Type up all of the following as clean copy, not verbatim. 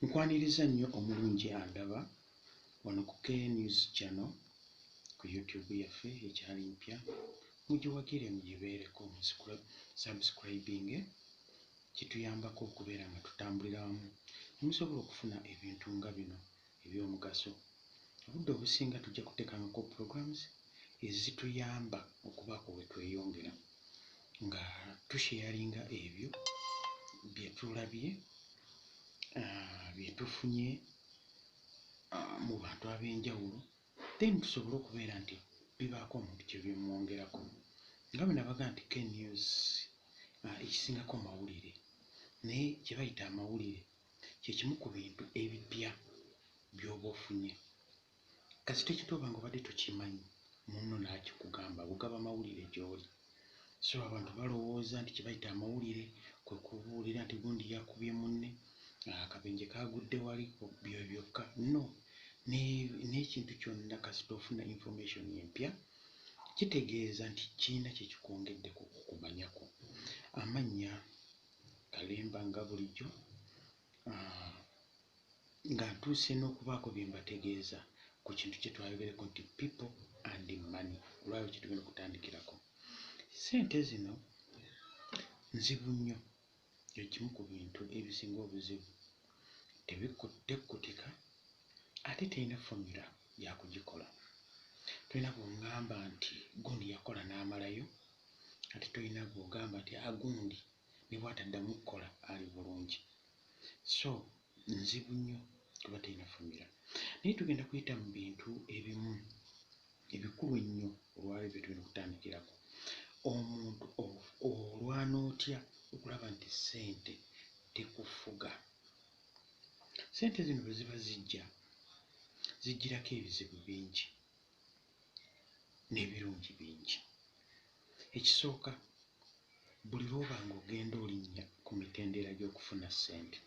Nkwaniriza nnyo omulungi andaba wano ku K-News Channel ku YouTube yaffe ekyali mpya. Mugiwagire mugibeereko subscribing, kituyambako okubeera nga tutambulira wamu musobola okufuna ebintu nga bino eby'omugaso. Obudde obusinga tujja kuteekangako programs ezituyamba okubaako we tweyongera nga tusharinga ebyo bye tulabye, bye tufunye mu bantu ab'enjawulo, then tusobole okubeera nti bibaako omuntu kye bimwongerako. Nga bwe nabaga nti K-News ekisingako mawulire, naye kye bayita amawulire kye kimu ku bintu ebipya by'oba ofunye. Kasita ekituuba nga obadde tokimanyi, munno n'akikugamba bugaba mawulire gy'oli. So abantu balowooza nti kye bayita amawulire kwe kubuulira nti gundi yakubye munne, akabenje kagudde wali, byo byokka. No, n'ekintu kyonna kasita ofuna information empya kitegeeza nti kiina kye kikwongeddeko okumanyako. Amannya Kalemba nga bulijjo, nga ntuuse n'okubaako bye mbategeeza ku kintu kye twayogereko nti people and money, olwaliro kye tugenda okutandikirako. Ssente zino nzibu nnyo, kye kimu ku bintu ebisinga obuzibu. Tekkutika ate terina formula ya kugikola. Tolina bw'oŋŋamba nti gundi yakola n'amalayo, ate tolina bw'ogamba nti gundi ne bw'ataddamu kukola ali bulungi. So nzibu nnyo kuba terina formula. Naye tugenda kuyita mu bintu ebimu ebikulu ennyo olwaliro bye tugenda okutandikirako. Omuntu olwana otya okulaba nti ssente tekufuga? Ssente zino bwe ziba zijjirako ebizibu bingi n'ebirungi bingi. Ekisooka, buli lw'oba ng'ogenda olinnya ku mitendera gy'okufuna ssente,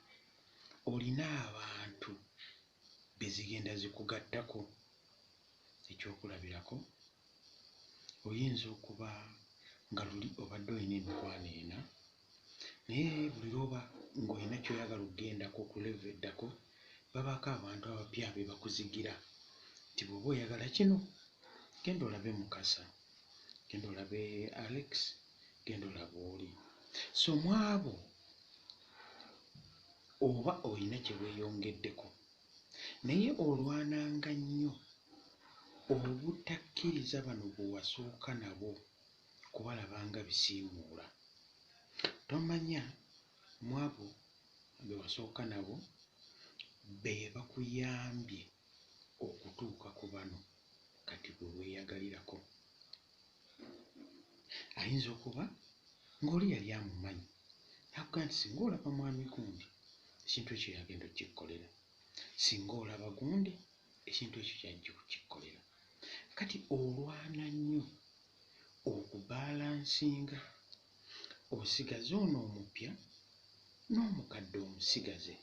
olina abantu be zigenda zikugattako. Ekyokulabirako, oyinza okuba nga luli obadde olina emikwano ena, naye buli lw'oba ng'olina ky'oyagala okgendako ku level eddako, babaako abantu abapya be bakuzigira nti bw'oba oyagala kino, genda olabe Mukasa, genda olabe Alex, genda olabe oli. So mu abo oba olina kye weeyongeddeko, naye olwananga nnyo obutakkiriza bano bwe wasooka nabo kubalaba nga bisiimuula. Tomanya mu abo be wasooka nabo be bakuyambye okutuuka ku bano kati bwe weeyagalirako. Ayinza okuba ng'oli yali amumanyi n'akugamba nti singa olaba mwami gundi ekintu ekyo yagenda okukikkolera, singa olaba gundi ekintu ekyo kyajja okukikkolera. Kati olwana nnyo okubalansinga, osigaze ono omupya n'omukadde omusigaze,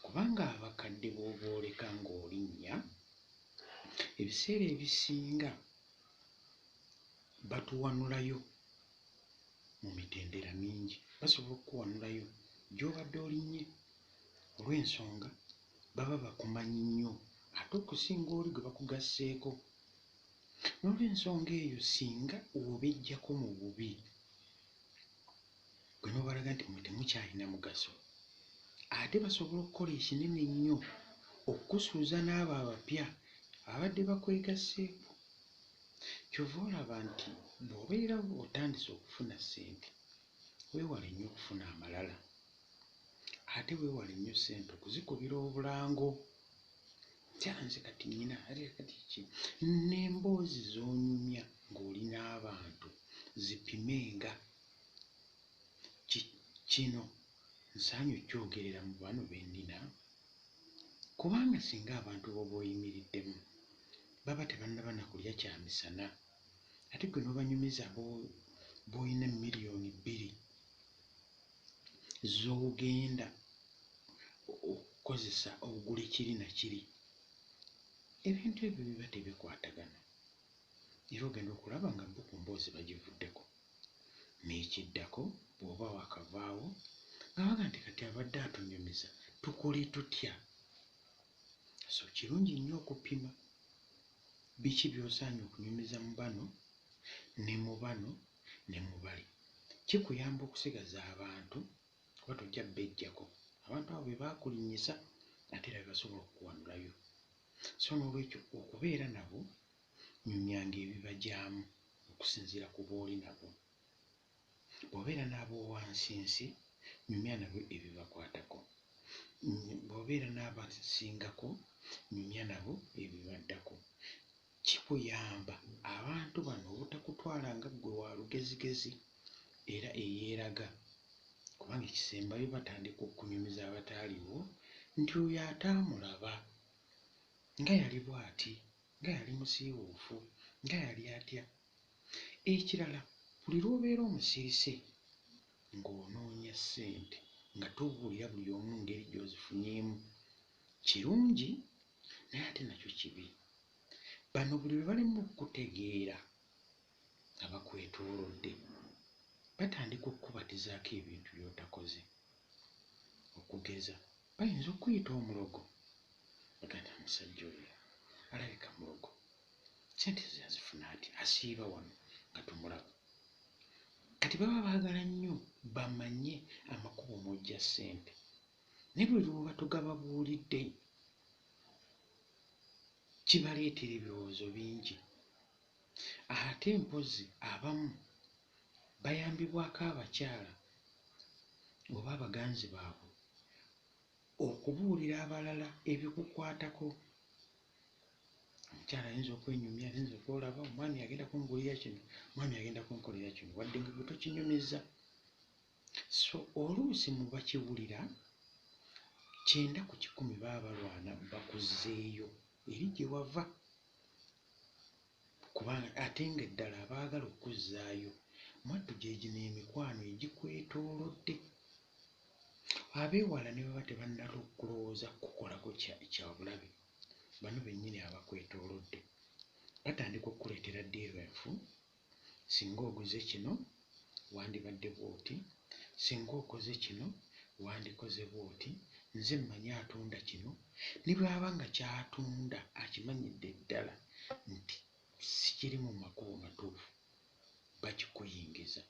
kubanga abakadde bw'oba oleka ng'olinnya, ebiseera ebisinga batuwanulayo mu mitendera mingi. Basobola okukuwanulayo gy'obadde olinnye olw'ensonga baba bakumanyi nnyo ate okusinga oli gwe bakugasseeko. N'olw'ensonga eyo singa obejjako mu bubi, gwe n'obalaga nti mmwe temukyalina mugaso, ate basobola okukola ekinene ennyo okukusuuza n'abo abapya abadde bakwegasseeko. Kyova olaba nti bw'obeera otandise okufuna ssente, weewale nnyo okufuna amalala, ate weewale nnyo ssente okuzikubira obulango. Nze kati nnyina kati ki n'emboozi z'onyumya ng'oli n'abantu zipimenga. Kino nsaanye okyogerera mu bano be nnina, kubanga singa abantu b'oba oyimiriddemu baba tebannaba na kulya kyamisana, ate gwe n'obanyumiza b'olina miliyoni 2 z'ogenda okukozesa ogula kiri na kiri, ebintu ebyo biba tebikwatagana. Era ogenda okulaba nga bo ku mboozi bagivuddeko. N'ekiddako bw'oba wakavaawo nga baga nti kati abadde atunyumiza tukole tutya? So kirungi nnyo okupima biki by'osaanye okunyumiza mu bano ne mu bano ne mu bali. Kikuyamba okusigaza abantu kuba tojja bbejjako. Abantu abo be baakulinnyisa ate era be basobola okukuwanulayo. So n'olwekyo okubeera nabo nyumyanga ebibajyamu okusinziira ku b'oli nabo. Bw'obeera n'ab'owansinsi nyumya nabo ebibakwatako. Bw'obeera n'abasingako nyumya nabo ebibaddako. Kikuyamba abantu bano obutakutwala nga ggwe wa lugezigezi era eyeeraga, kubanga ekisembayo batandika okunyumiza abataaliwo nti oyo ataamulaba nga yali bw'ati, nga yali musiiwuufu, nga yali atya. Ekirala, buli lw'obeera omusirise ng'onoonya ssente nga tobuulira buli omu ngeri gy'ozifunyemu, kirungi naye ate nakyo kibi. Bano buli lwe balimu okukutegeera abakwetoolodde batandika okukubatizaako ebintu by'otakoze. Okugeza, bayinza okuyita omulogo, bagamba omusajja oyo alabika mulogo, ssente ze yazifuna ati, asiiba wano nga tumulaba. Kati baba baagala nnyo bamanye amakubo mw'oggya ssente, naye buli lwe batugababuulidde kibaleetera ebirowoozo bingi. Ate mpozi abamu bayambibwako abakyala oba abaganzi baabwe okubuulira abalala ebikukwatako. Omukyala ayinza okwenyumya, ayinza okwolaba omwami agenda kungulira kino, omwami agenda kunkolera kino, wadde nga gwe tokinyumiza. So oluusi mu bakiwulira 9 ku 10 baba balwana bakuzzeeyo eri gye wava, kubanga ate nga eddala abaagala okuzzaayo mwattu gyegino emikwano egikwetoolodde. Abeewala ne baba tebannala okulowooza kukolako kyabulabe, bano bennyini abakwetoolodde batandika okukuleetera ddeerenfu. Singa oguze kino wandibadde bw'oti, singa okoze kino wandikoze bw'oti, nze mmanyi atunda kino. Ne bw'aba nga ky'atunda akimanyidde ddala nti sikiri mu makubo matuufu, bakikuyingiza.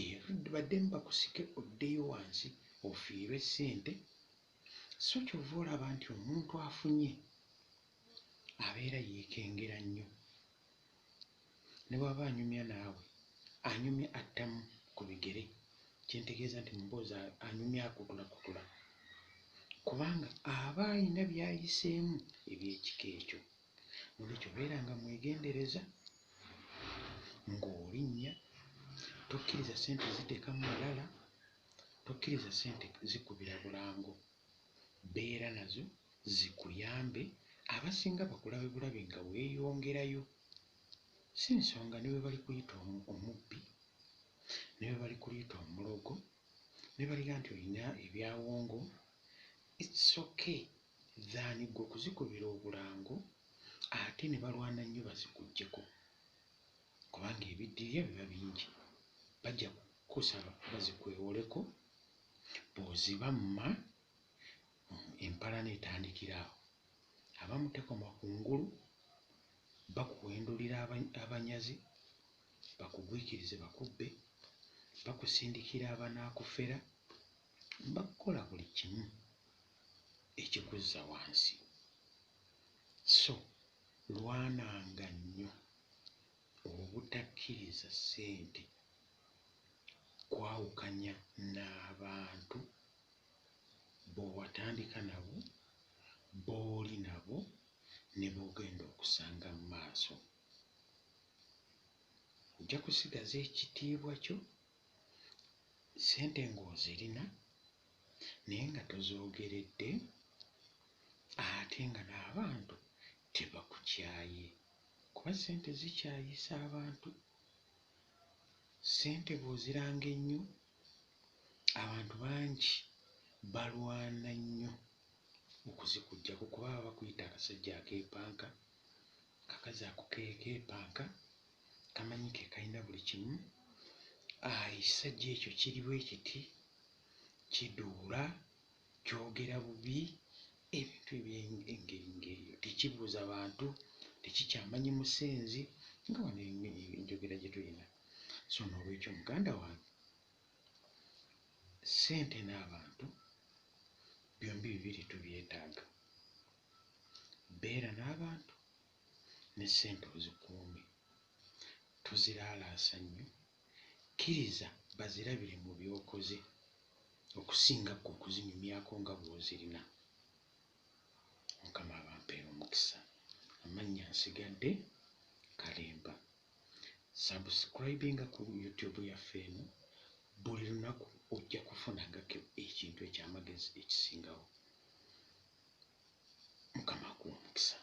Era baddemu bakusike oddeyo wansi ofiirwe ssente. So kyova olaba nti omuntu afunye abeera yeekengera nnyo. Ne bw'aba anyumya naawe, anyumya attamu ku bigere, kyentegeeza nti mboozi anyumya akutulakutula, kubanga aba ayina by'ayiseemu eby'ekika ekyo. Nolwekyo beeranga mwegendereza ng'olinnya, tokkiriza ssente ziteeka mu malala, tokkiriza ssente zikubira bulango. Beera nazo zikuyambe, abasinga bakulabe bulabe nga weeyongerayo. Si nsonga ne bwe bali kuyita omubbi, ne bwe bali kuyita omulogo, ne baliga nti olina ebyawongo, it's okay than ggwe okuzikubira obulango ate ne balwana nnyo bazikuggyeko, kubanga ebiddirya biba bingi. Bajja kukusaba bazikwewoleko, bw'ozibamma empala n'etandikira awo. Abamu tekoma ku ngulu, bakuwendulira abanyazi, bakugwikirize bakubbe, bakusindikira abanaakufera, bakukola buli kimu ekikuzza wansi. So lwananga nnyo obutakkiriza ssente kwawukanya n'abantu b'owatandika nabo, b'oli nabo, ne b'ogenda okusanga mu maaso. Ojja kusigaza ekitiibwa kyo, ssente ng'ozirina naye nga tozoogeredde, ate nga n'abantu tebakukyaye, kuba ssente zikyayisa abantu. Ssente bw'oziranga ennyo, abantu bangi balwana nnyo okuzikuggyako, kuba baba bakuyita akasajja akeepanka. Kakazi ako keepanka kamanyi ke kalina buli kimu. Ekisajja ekyo kiri bwe kiti, kiduula, kyogera bubi ebintu eby'engeri ng'eyo, tekibuuza bantu, tekikyamanyi musenzi nga wano enjogera gye tulina. So n'olwekyo muganda wange, ssente n'abantu byombi bibiri tubyetaaga. Beera n'abantu ne ssente ozikuume, toziraalaasa nnyo, kkiriza bazirabire mu by'okoze okusinga ggwe okuzinyumyako nga bw'ozirina. Mukama abampeera omukisa. Amannya nsigadde Kalemba. Subscribinga ku YouTube yaffe eno, buli lunaku ojja kufunangako ekintu eky'amagezi ekisingawo. Mukama akuwa omukisa.